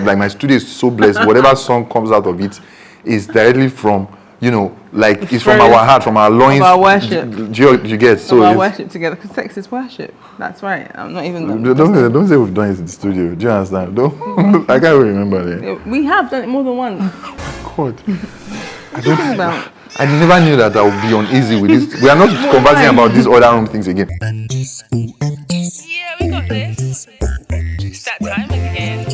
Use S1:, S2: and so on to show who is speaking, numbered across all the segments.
S1: like my studio is so blessed. Whatever song comes out of it is directly from, you know, like it's from our heart, from our loins.
S2: Of our worship.
S1: Do you get? So
S2: our worship together, because sex is worship. That's right. I'm not even.
S1: Don't say we've done it in the studio. Do you understand? Don't. I can't even remember it.
S2: We have done it more than once.
S1: God. I never knew that I would be uneasy with this. We are not conversing about these other room things again.
S2: Yeah, we got this. It's that time again.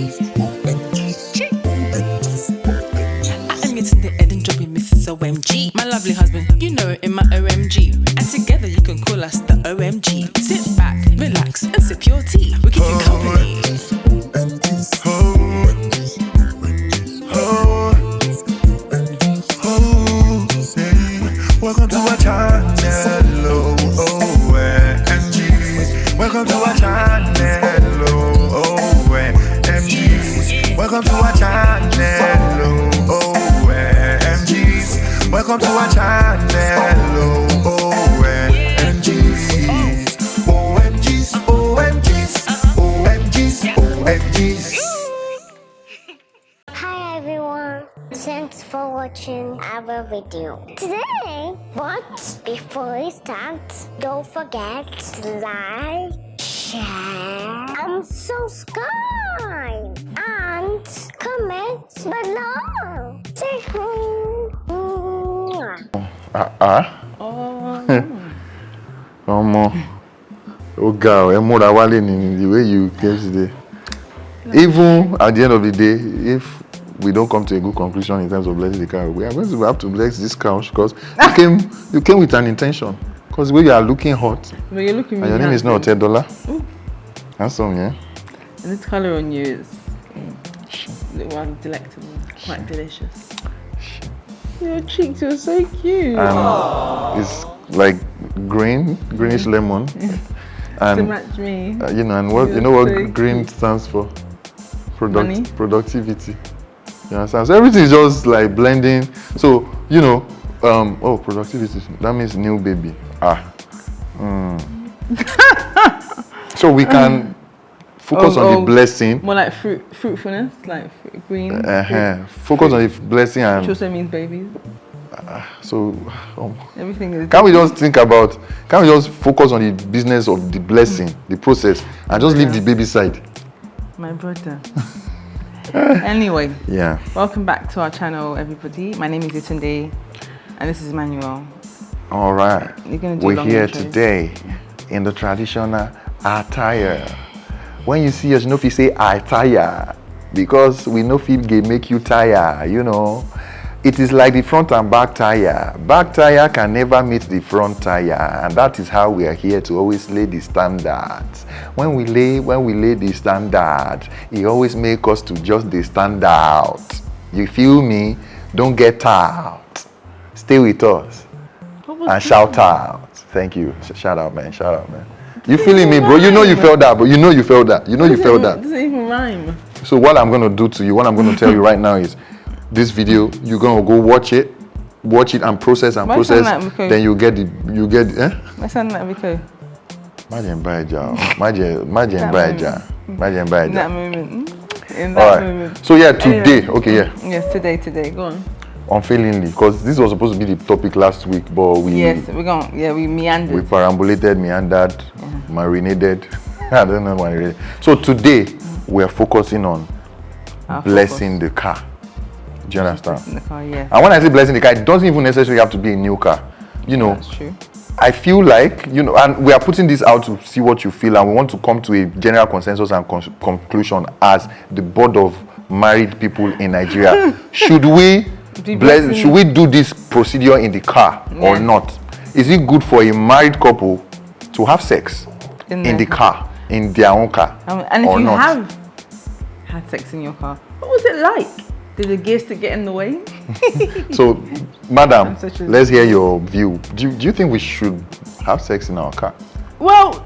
S2: I'm getting the head and dropping Mrs. OMG. My lovely husband, you know, in my OMG. And together you can call us the OMG. Sit back, relax, and sip your tea. We keep you company.
S3: Welcome to our channel, OMGs. Welcome to our channel, OMGs. Welcome to our channel, OMGs. Welcome to our channel, OMGs. OMGs, OMGs, OMGs, OMGs.
S4: Hi everyone, thanks for watching our video today. But before we start, don't forget to like, share, and subscribe, and comment below. Say hi.
S1: Oh girl, the way you came today. Even at the end of the day, if we don't come to a good conclusion in terms of blessing the cow, we are going to have to bless this couch because you came with an intention. Because the way you are looking hot,
S2: But you're looking really
S1: and your name is not $10.
S2: Ooh.
S1: Handsome, yeah?
S2: And this colour on you is delectable, quite delicious. Your cheeks are so cute.
S1: It's like greenish lemon. And
S2: to match me.
S1: You know, and what you know what
S2: so
S1: green
S2: cute.
S1: stands for?
S2: Money?
S1: Productivity. You understand? So everything is just like blending. So, you know, productivity. That means new baby. So we can focus on the blessing.
S2: More like fruitfulness, like green.
S1: Focus on the blessing and.
S2: Which also means babies.
S1: So
S2: everything is.
S1: Can we just focus on the business of the blessing, the process, and just leave the baby side?
S2: My brother. Anyway.
S1: Yeah.
S2: Welcome back to our channel, everybody. My name is Yetunde, and this is Emmanuel.
S1: All right. We're here
S2: intros
S1: today in the traditional attire. When you see us, you know if you say attire, because we know if it make you tire, you know. It is like the front and back tire. Back tire can never meet the front tire, and that is how we are here to always lay the standards. When we lay the standard, it always make us to just the stand out. You feel me? Don't get out. Stay with us and shout out. Thank you. Shout out, man. Shout out, man. You feeling me, bro? You know you felt that, but you know you felt that. You know you felt that.
S2: It doesn't even rhyme.
S1: So what I'm gonna do to you, what I'm gonna tell you right now is, this video, you're gonna go watch it and process and process. Then you get.
S2: I sound like Rico.
S1: Imagine
S2: that moment. In that moment.
S1: So yeah, today, okay, yeah.
S2: Yes, today, go on.
S1: Unfailingly, because this was supposed to be the topic last week, but we
S2: meandered.
S1: We meandered, marinated. I don't know what it is. So today we are focusing on blessing the car. Do you understand?
S2: In the car, yes.
S1: And when I say blessing the car, it doesn't even necessarily have to be a new car. You know,
S2: that's true.
S1: I feel like, you know, and we are putting this out to see what you feel, and we want to come to a general consensus and conclusion as the board of married people in Nigeria. Should we do this procedure in the car or not? Is it good for a married couple to have sex in the car, in their own car,
S2: and if you have had sex in your car, what was it like? Did the gears to get in the way?
S1: So, madam, let's hear your view. Do you think we should have sex in our car?
S2: Well,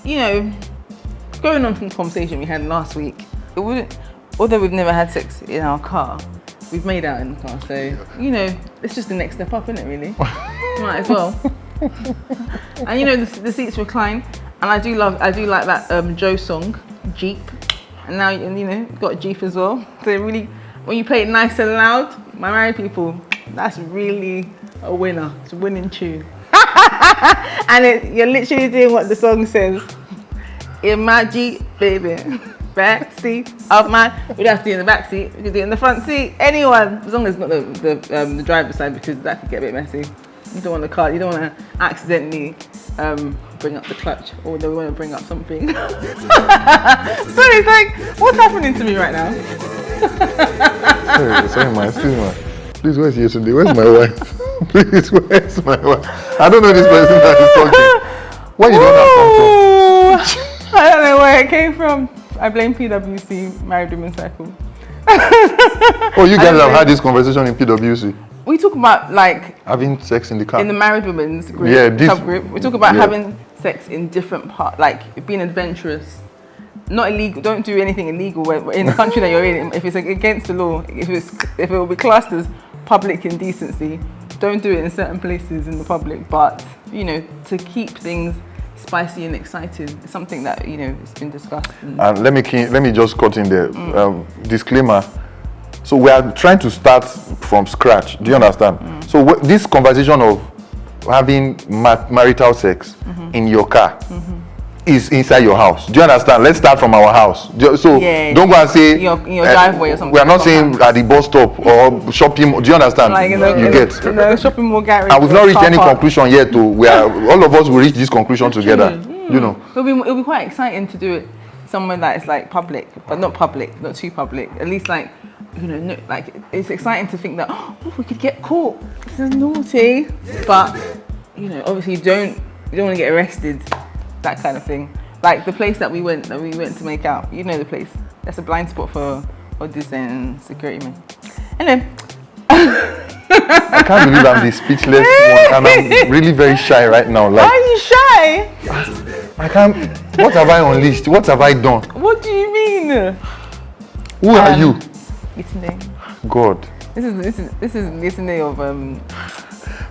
S2: you know, going on from the conversation we had last week, it wouldn't. Although we've never had sex in our car, we've made out in the car. So, you know, it's just the next step up, isn't it? Really, might as well. And you know, the seats recline, and I do like that Joe song, Jeep. and now you know you've got Jeep as well. So really, when you play it nice and loud, my married people, that's really a winner. It's a winning tune. And you're literally doing what the song says. In my Jeep, baby, backseat of mine. We don't have to do it in the back seat. We can do it in the front seat. Anyone, as long as it's not the driver's side, because that could get a bit messy. You don't want the car. You don't want to accidentally bring up the clutch, or they want to bring up something. So it's like, what's happening to me right now?
S1: sorry, excuse me. Please, where's Yetunde? Where's my wife? Please, where's my wife? I don't know this person that is talking. Where did all that come from?
S2: I don't know where it came from. I blame PwC, Married Women's Circle.
S1: Oh, you guys have had this conversation in PwC?
S2: We talk about like
S1: having sex in the car.
S2: In the married women's group, subgroup. We talk about having sex in different parts, like being adventurous. Not illegal. Don't do anything illegal in the country that you're in. If it's against the law, if it will be classed as public indecency, don't do it in certain places in the public. But you know, to keep things spicy and exciting, it's something that you know it's been discussed.
S1: And let me just cut in there. Disclaimer. So we are trying to start from scratch. Do you understand? So this conversation of having marital sex in your car is inside your house. Do you understand? Let's start from our house. So don't go and say
S2: in your driveway or something.
S1: We are not saying at the bus stop or shopping. Do you understand?
S2: Like in the shopping mall garage.
S1: And we've not reached any conclusion yet. We are all of us will reach this conclusion together. You know.
S2: It'll be quite exciting to do it somewhere that is like public, but not public, not too public. At least like. You know, like it's exciting to think that we could get caught. This is naughty, but you know, obviously you don't want to get arrested. That kind of thing. Like the place that we went to make out. You know the place. That's a blind spot for auditors and security men. Anyway.
S1: I can't believe I'm the speechless one, and I'm really very shy right now. Like,
S2: why are you shy?
S1: I can't. What have I unleashed? What have I done?
S2: What do you mean?
S1: Who are you?
S2: Yetunde.
S1: God.
S2: This is Yetunde of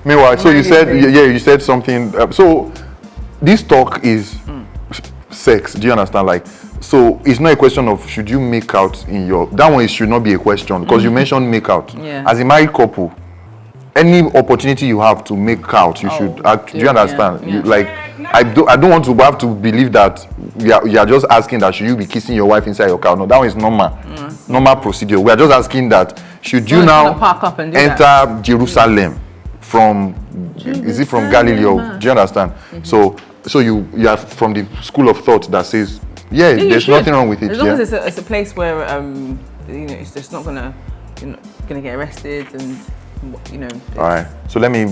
S1: Meanwhile, so you said you said something. So this talk is sex. Do you understand? Like, so it's not a question of should you make out in your. That one should not be a question because you mentioned make out.
S2: Yeah.
S1: As a married couple, any opportunity you have to make out, you should act. Do you understand?
S2: Yeah.
S1: You, like, I don't want to have to believe that you are just asking that should you be kissing your wife inside your car. No, that one is normal procedure. We are just asking that should you now
S2: park up and do
S1: enter
S2: that.
S1: Jerusalem from is it from Galilee or do you understand? So you are from the school of thought that says there's nothing wrong with it.
S2: As long as it's a place where you know it's just not gonna you're not gonna get arrested and you know.
S1: All right. So let me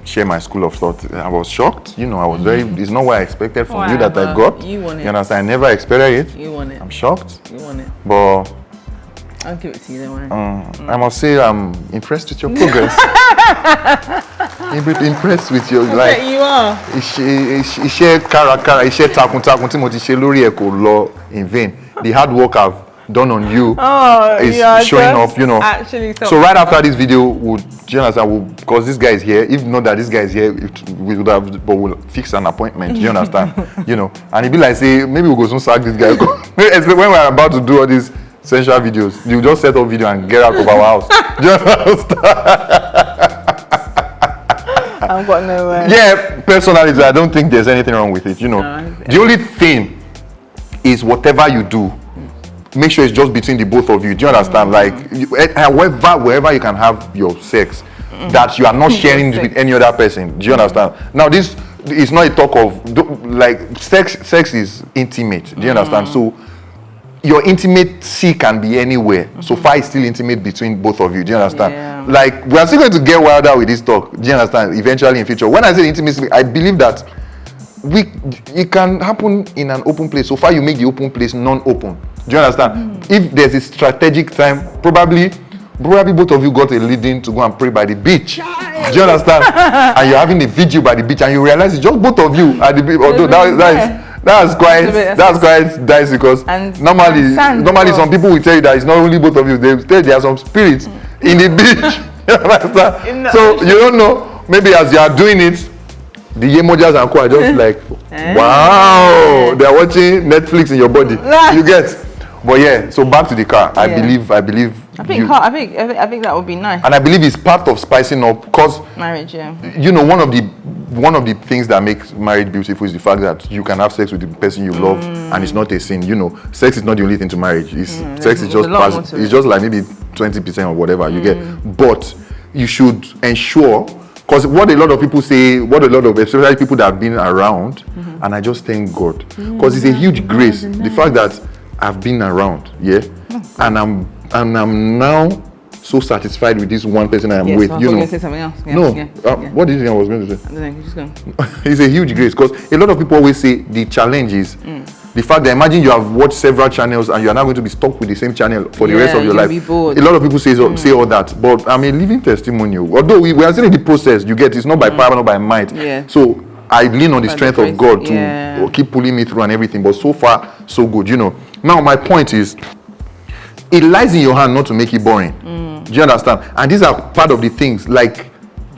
S1: share my school of thought. I was shocked. You know, I was very. It's not what I expected from you that I got.
S2: You want it.
S1: You understand? I never expected it.
S2: You want it.
S1: I'm shocked.
S2: You want it.
S1: But
S2: I'll give it to you, don't worry.
S1: I must say I'm impressed with your progress. Impressed with your like.
S2: You are.
S1: Iṣẹ́ kárakára, iṣẹ́ takuntakun tí mo ti ṣe lórí ẹ̀ kò lọ in vain. The hard work I've done on you is showing up, you know. So right after this video, because this guy is here. If not that this guy is here, we would have, but we'll fix an appointment. Do you understand? You know, and it'd be like say maybe we'll go soon sack this guy. When we're about to do all these sensual videos, you just set up video and get out of our house. Do you understand?
S2: I've got nowhere.
S1: Yeah, personally, I don't think there's anything wrong with it. You know, the only thing is whatever you do, make sure it's just between the both of you. Do you understand? Like, wherever you can have your sex, that you are not sharing with any other person. Do you understand? Now, this is not a talk of like sex is intimate. Do you understand? So your intimacy can be anywhere. So far, it's still intimate between both of you. Do you understand?
S2: Yeah.
S1: Like, we are still going to get wilder with this talk. Do you understand? Eventually in future. When I say intimacy, I believe that it can happen in an open place. So far, you make the open place non-open. Do you understand? If there's a strategic time, probably both of you got a leading to go and pray by the beach. Do you understand? And you're having a vigil by the beach, and you realize it's just both of you at the beach. Although that's quite dicey because normally some people will tell you that it's not only both of you. They tell there are some spirits in the beach. You understand? So you don't know. Maybe as you are doing it, The emojis and co are just like, wow, they are watching Netflix in your body. You get? But yeah, so back to the car. I believe.
S2: I think that would be nice.
S1: And I believe it's part of spicing up, because
S2: marriage. Yeah.
S1: You know, one of the things that makes marriage beautiful is the fact that you can have sex with the person you love, and it's not a sin. You know, sex is not the only thing to marriage. Sex is just it's just like maybe 20% or whatever you get. But you should ensure, because what a lot of people say, especially people that have been around, and I just thank God, because it's a huge grace. The fact that I've been around, and I'm now so satisfied with this one person I am with.
S2: So I
S1: you know,
S2: say something else.
S1: What did you think I was going to say?
S2: I don't know. Just go.
S1: It's a huge grace, because a lot of people always say the challenge is the fact that, imagine you have watched several channels and you are now going to be stuck with the same channel for the rest of your life.
S2: Be bored.
S1: A lot of people say all that, but I'm a living testimonial. Although we are still in the process, you get, it's not by power, not by might. So I lean on the strength of God to keep pulling me through and everything. But so far, so good. You know. Now my point is, it lies in your hand not to make it boring. Do you understand? And these are part of the things, like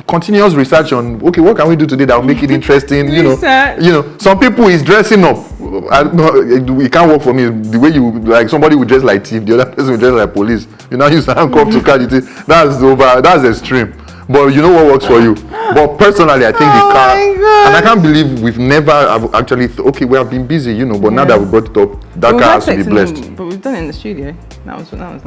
S1: continuous research on, okay, what can we do today that will make it interesting? You know, some people is dressing up. It can't work for me. The way you, like, somebody will dress like thief, the other person will dress like police. You know, use handcuff to catch it. That's extreme. But you know what works for you. But personally, I think the car, and I can't believe we've never actually okay, we have been busy, you know, but now that we brought it up, that car has to be blessed.
S2: But we've done it in the studio. That was nice.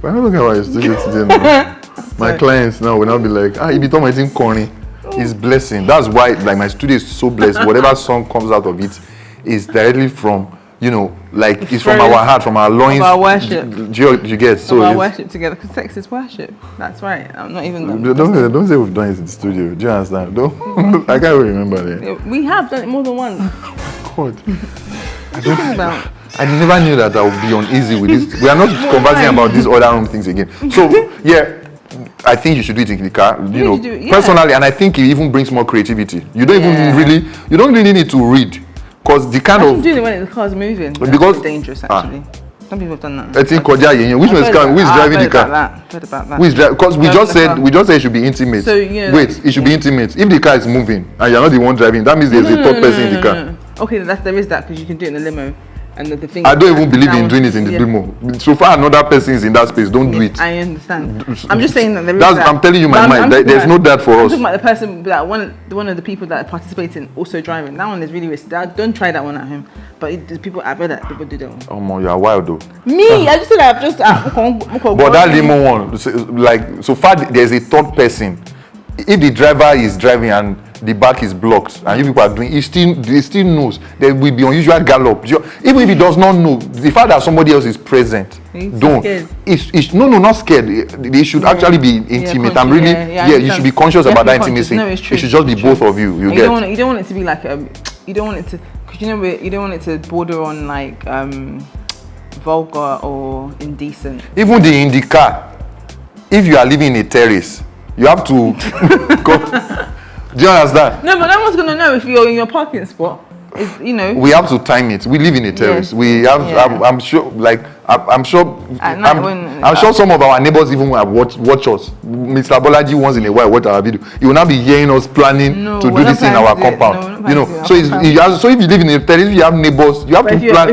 S1: But I don't know how I still it today. My clients now will now be like, if you told my thing corny, it's blessing. That's why, like, my studio is so blessed. Whatever song comes out of it is directly from, you know, like, it's from our heart, from our loins.
S2: From our worship.
S1: You get? So
S2: our worship together, because sex is worship. That's right. I'm not even.
S1: Don't say we've done it in the studio. Do you understand? Don't. I can't even remember it.
S2: We have done it more than once.
S1: God. I never knew that I would be uneasy with this. We are not conversing about these other room things again. So yeah, I think you should do it in the car. You know, personally, and I think it even brings more creativity. You don't you don't really need to read, because the kind of
S2: doing it when the car's moving.
S1: Because
S2: it's dangerous actually. Some people have done that.
S1: I think which one is coming? Who is driving the car?
S2: Heard about that.
S1: Who is driving? Because we just said it should be intimate.
S2: So, you know,
S1: wait, it should be intimate. If the car is moving and you're not the one driving, that means there's a third person in the car.
S2: No. Okay, there is that, because you can do it in a limo. And the thing
S1: I don't even believe in doing it in the limo. So far, another person is in that space. Don't do it.
S2: I understand. I'm just saying that there is that.
S1: I'm telling you my mind. There's no that for us.
S2: I'm talking about the person, that one of the people that participate in also driving. That one is really risky. Don't try that one at home. But I've read that people do that one.
S1: Oh man, you are wild though.
S2: Me, I just said I've just.
S1: But that limo one, like, so far there's a third person. If the driver is driving and the back is blocked and you people are doing, he still knows there will be unusual gallop. Even if he does not know, the fact that somebody else is present, don't. Not scared. They should actually be intimate. You should be conscious about that intimacy.
S2: No, it's true.
S1: It should just be both of you. You
S2: don't want it to be like you don't want it to, because you don't want it to border on like vulgar or indecent.
S1: Even in the car, if you are living in a terrace, you have to go. Do you understand?
S2: No, but no one's gonna know if you're in your parking spot. You know.
S1: We have to time it. We live in a terrace. Yes. We have. I'm sure. Like I'm sure. I'm sure some of our neighbors even watch us. Mr. Bolaji once in a while watch our video. He will not be hearing us planning to do this in our compound. No, you know. So so if you live in a terrace, you have neighbors. You have to plan.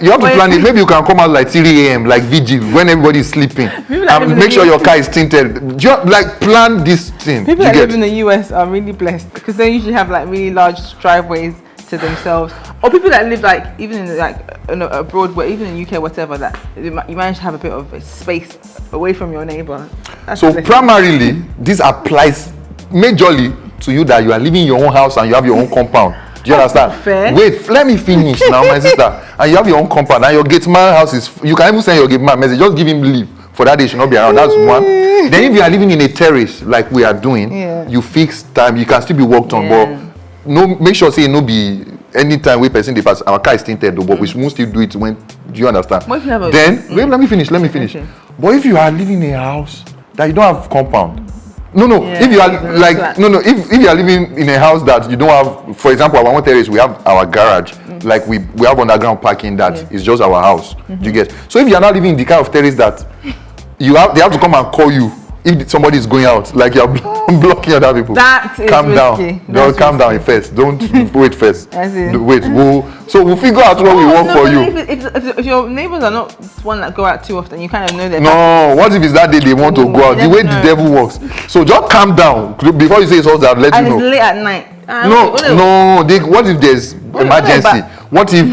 S1: You have to plan it. Maybe you can come out like 3 a.m. like vigil when everybody is sleeping. And make sure your car is tinted. Like plan this thing.
S2: People that live in the US are really blessed, because they usually have like really large driveways to themselves, or people that live like even in like abroad, where even in UK, whatever, that you manage to have a bit of space away from your neighbor.
S1: So primarily this applies majorly to you that you are living in your own house and you have your own compound. Do you understand?
S2: Fair.
S1: Wait, let me finish now, my sister. And you have your own compound and your gate man house is, you can even send your gate man message, just give him leave for that day, should not be around. That's one. Then if you are living in a terrace like we are doing, you fix time, you can still be worked on, but make sure say no be anytime we person the pass. Our car is tinted though, but we must still do it when. Do you understand?
S2: What if you have a,
S1: wait, let me finish. Okay. But if you are living in a house that you don't have compound, if you are like if you are living in a house that you don't have, for example, our own terrace, we have our garage, like we have underground parking that is just our house. Do you get? So if you are not living in the kind of terrace that they have to come and call you if somebody is going out, like you're blocking other people.
S2: That is
S1: calm
S2: risky.
S1: down. Girl, calm down first. Don't wait first. Wait. We'll figure out what we want for you.
S2: If your neighbors are not one that go out too often, you kind of know them.
S1: No, what if it's that day they want to go out? The way the devil works. So just calm down before you say it's all that. Let you know.
S2: And it's late at night.
S1: What if there's emergency? What if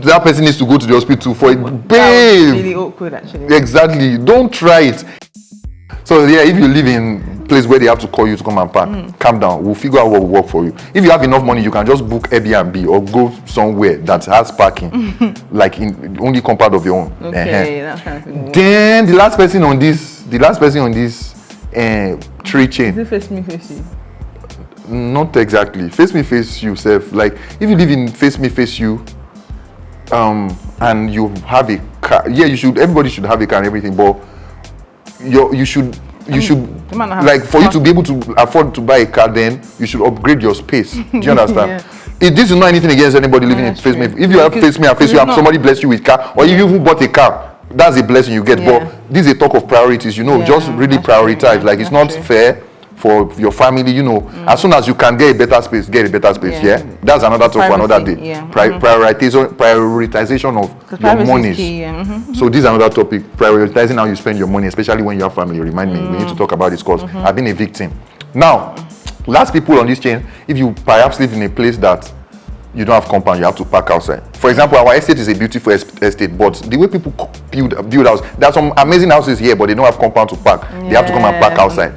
S1: that person needs to go to the hospital for it? Babe.
S2: Really awkward, actually.
S1: Exactly. Don't try it. So yeah, if you live in a place where they have to call you to come and park, calm down. We'll figure out what will work for you. If you have enough money, you can just book Airbnb or go somewhere that has parking, like in only compound of your own.
S2: Okay, that's kind of thing.
S1: Then the last person on this tree chain.
S2: Is it face me, face you?
S1: Not exactly. Face me, face you, self. Like if you live in face me, face you, and you have a car. Yeah, you should. Everybody should have a car and everything, but you should like for you to be able to afford to buy a car, then you should upgrade your space. Do you understand? This is not anything against anybody living in face me. If you have face me and face you, have somebody bless you with car, or you even bought a car, that's a blessing you get. But this is a talk of priorities. Just really prioritize. Like it's not fair for your family, as soon as you can get a better space, yeah? That's another talk for another day. Prioritization of your monies. So this is another topic, prioritizing how you spend your money, especially when you have family. Remind me, we need to talk about this because I've been a victim. Now, last people on this chain, if you perhaps live in a place that you don't have compound, you have to park outside. For example, our estate is a beautiful estate, but the way people build houses, there are some amazing houses here, but they don't have compound to park. They have to come and park outside.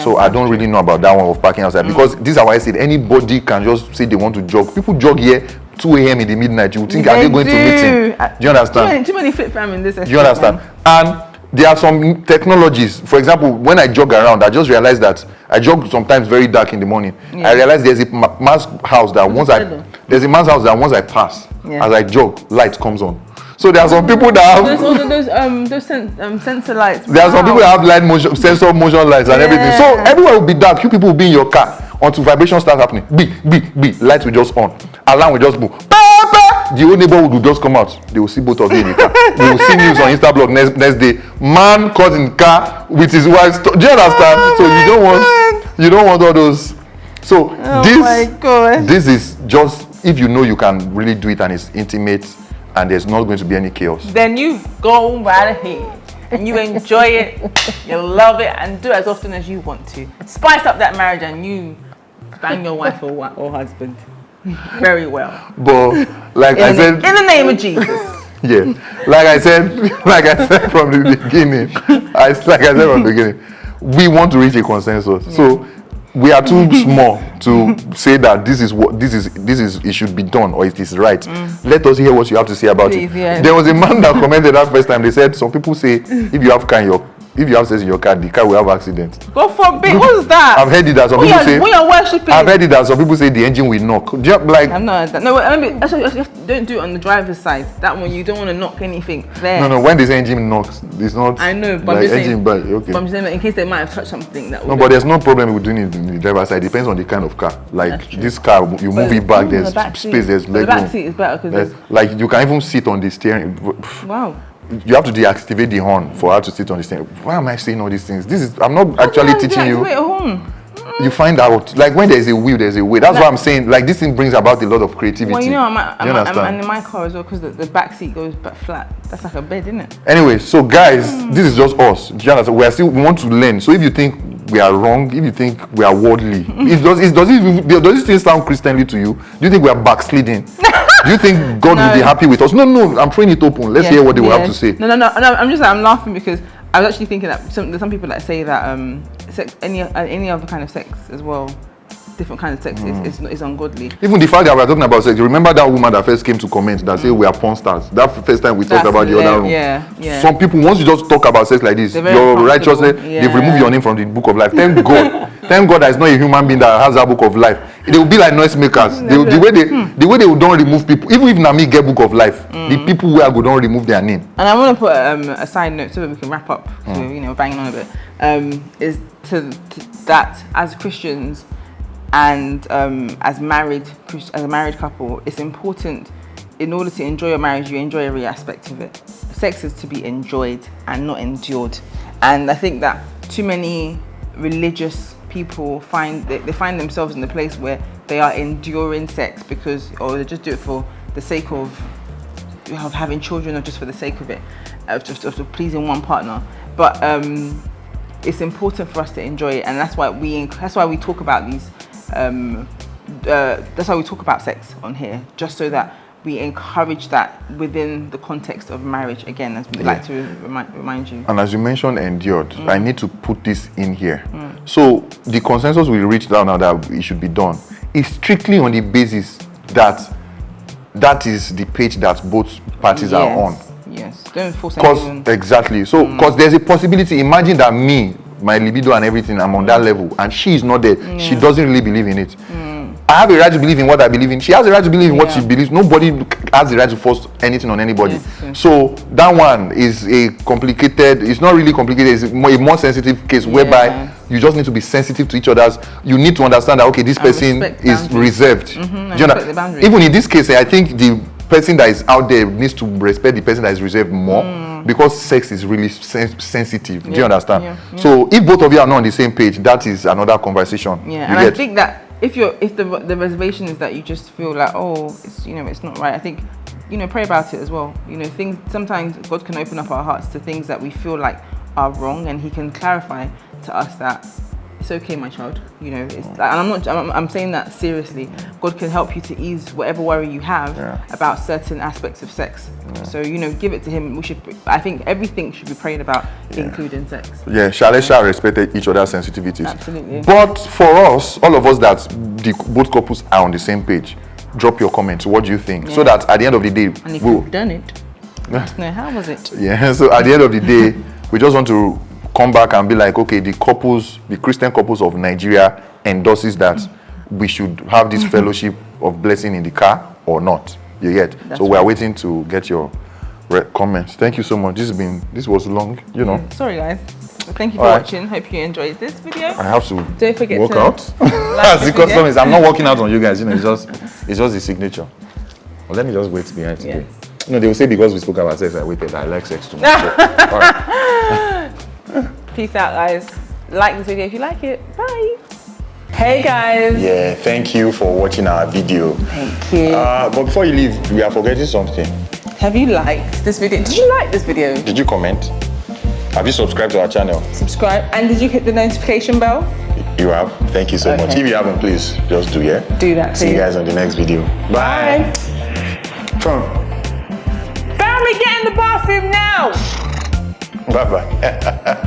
S1: So I don't really know about that one of parking outside because this is our estate. Anybody can just say they want to jog. People jog here 2 a.m. in the midnight. You think, are they going to meeting? Do you understand?
S2: Too many flip fam in this estate.
S1: Do you understand? And there are some technologies. For example, when I jog around, I just realized that I jog sometimes very dark in the morning. I realized there's a man's house that once I pass, as I jog, light comes on. So there are some people that have
S2: those sensor lights.
S1: There are some people that have sensor motion lights and everything. So everywhere will be dark. You people will be in your car until vibration starts happening. Lights will just on. Alarm will just move. The whole neighborhood will just come out. They will see both of you in the car. They will see news on Instablog next day. Man caught in car with his wife. Do you understand? So you don't want all those. So this is just if you know you can really do it and it's intimate and there's not going to be any chaos.
S2: Then you go right ahead and you enjoy it, you love it, and do it as often as you want to. Spice up that marriage and you bang your wife or husband. Very well.
S1: But like I said,
S2: in the name of Jesus.
S1: Yeah. Like I said from the beginning, we want to reach a consensus. So we are too small to say that this is it should be done or it is right. Let us hear what you have to say about it. Yeah. There was a man that commented that first time. They said some people say if you have sex in your car, the car will have accidents.
S2: God forbid. What's that?
S1: I've heard it that some people say.
S2: When you're worshiping.
S1: I've heard it that some people say the engine will knock. I've
S2: not heard that. No, actually, don't do it on the driver's side. That one you don't want to knock anything there.
S1: No. When this engine knocks, it's not.
S2: I know, but
S1: like engine, but okay.
S2: But I'm just saying that in case they might have touched something that.
S1: No, but there's no problem with doing it in the driver's side. It depends on the kind of car. Like this car, you move it back. There's space. There's leg room.
S2: The back seat is better because
S1: like you can even sit on the steering.
S2: Wow.
S1: You have to deactivate the horn for her to sit on the steering. Why am I saying all these things? I'm not actually teaching you. You find out, like when there's a will, there's a way. That's what I'm saying. Like this thing brings about a lot of creativity.
S2: Well, I'm in my car as well because the back seat goes back flat. That's like a bed, isn't it?
S1: Anyway, so guys, this is just us. Do you understand? We want to learn. So if you think we are wrong, if you think we are worldly, does this thing sound Christianly to you? Do you think we are backsliding? Do you think God will be happy with us? No, I'm throwing it open. Let's hear what they will have to say.
S2: No. I'm laughing because I was actually thinking that there's some people that say that sex, any other kind of sex as well, different kind of sex is ungodly. Even the fact that we're talking about sex, you remember that woman that first came to comment that said we are porn stars? That first time we talked about the other room. Yeah. Some people, once you just talk about sex like this, your righteousness, they've removed your name from the book of life. Thank God. Thank God there's not a human being that has that book of life. They will be like noisemakers. The way they don't remove people, even if Nami get book of life, the people who are go don't remove their name. And I want to put a side note so that we can wrap up. So, banging on a bit. Is to that as Christians and as a married couple, it's important in order to enjoy your marriage, you enjoy every aspect of it. Sex is to be enjoyed and not endured. And I think that too many religious people find themselves in the place where they are enduring sex or they just do it for the sake of having children or just for the sake of it, of pleasing one partner. But it's important for us to enjoy it, and that's why we talk about these. That's why we talk about sex on here, just so that we encourage that within the context of marriage, again, as we like to remind you.
S1: And as you mentioned, endured, I need to put this in here. So the consensus we reached now that it should be done is strictly on the basis that is the page that both parties are on.
S2: Yes, don't force anyone.
S1: Exactly. So, because there's a possibility, imagine that my libido and everything, I'm on that level, and she is not there. She doesn't really believe in it. I have a right to believe in what I believe in. She has a right to believe in what she believes. Nobody has the right to force anything on anybody. So that one is a complicated, it's not really complicated, it's a more sensitive case whereby you just need to be sensitive to each other's. You need to understand that, okay, this person is reserved. Do you know? Even in this case, I think the person that is out there needs to respect the person that is reserved more, because sex is really sensitive. Do you understand? So if both of you are not on the same page, that is another conversation.
S2: And I think that if the reservation is that you just feel like, oh, it's not right, I think, pray about it as well. Things, sometimes God can open up our hearts to things that we feel like are wrong, and he can clarify to us that it's okay, my child. It's like, and I'm saying that seriously. God can help you to ease whatever worry you have about certain aspects of sex. So give it to him. I think everything should be prayed about, including sex.
S1: Shall respect each other's sensitivities.
S2: Absolutely.
S1: But for us, all of us that both couples are on the same page, drop your comments. What do you think? So that at the end of the day,
S2: and if you've done it, how was it?
S1: So at the end of the day, we just want to come back and be like, okay, the Christian couples of Nigeria endorses that we should have this fellowship of blessing in the car or not. You get? So we are waiting to get your comments. Thank you so much. This was long,
S2: Sorry guys. Thank you for watching. Hope you enjoyed this video.
S1: I have to
S2: don't forget
S1: work
S2: to
S1: out.
S2: like
S1: the custom is, I'm not working out on you guys. It's just the signature. Well, let me just wait behind today. They will say because we spoke about sex, I waited. I like sex too much. All right.
S2: Peace out, guys. Like this video if you like it. Bye. Hey guys.
S1: Thank you for watching our video.
S2: Thank you.
S1: But before you leave, we are forgetting something.
S2: Have you liked this video? Did you like this video?
S1: Did you comment? Have you subscribed to our channel?
S2: Subscribe. And did you hit the notification bell?
S1: You have. Thank you so much. If you haven't, please just do
S2: Do that, please.
S1: See you guys on the next video. Bye.
S2: Family, get in the bathroom now.
S1: Bye-bye.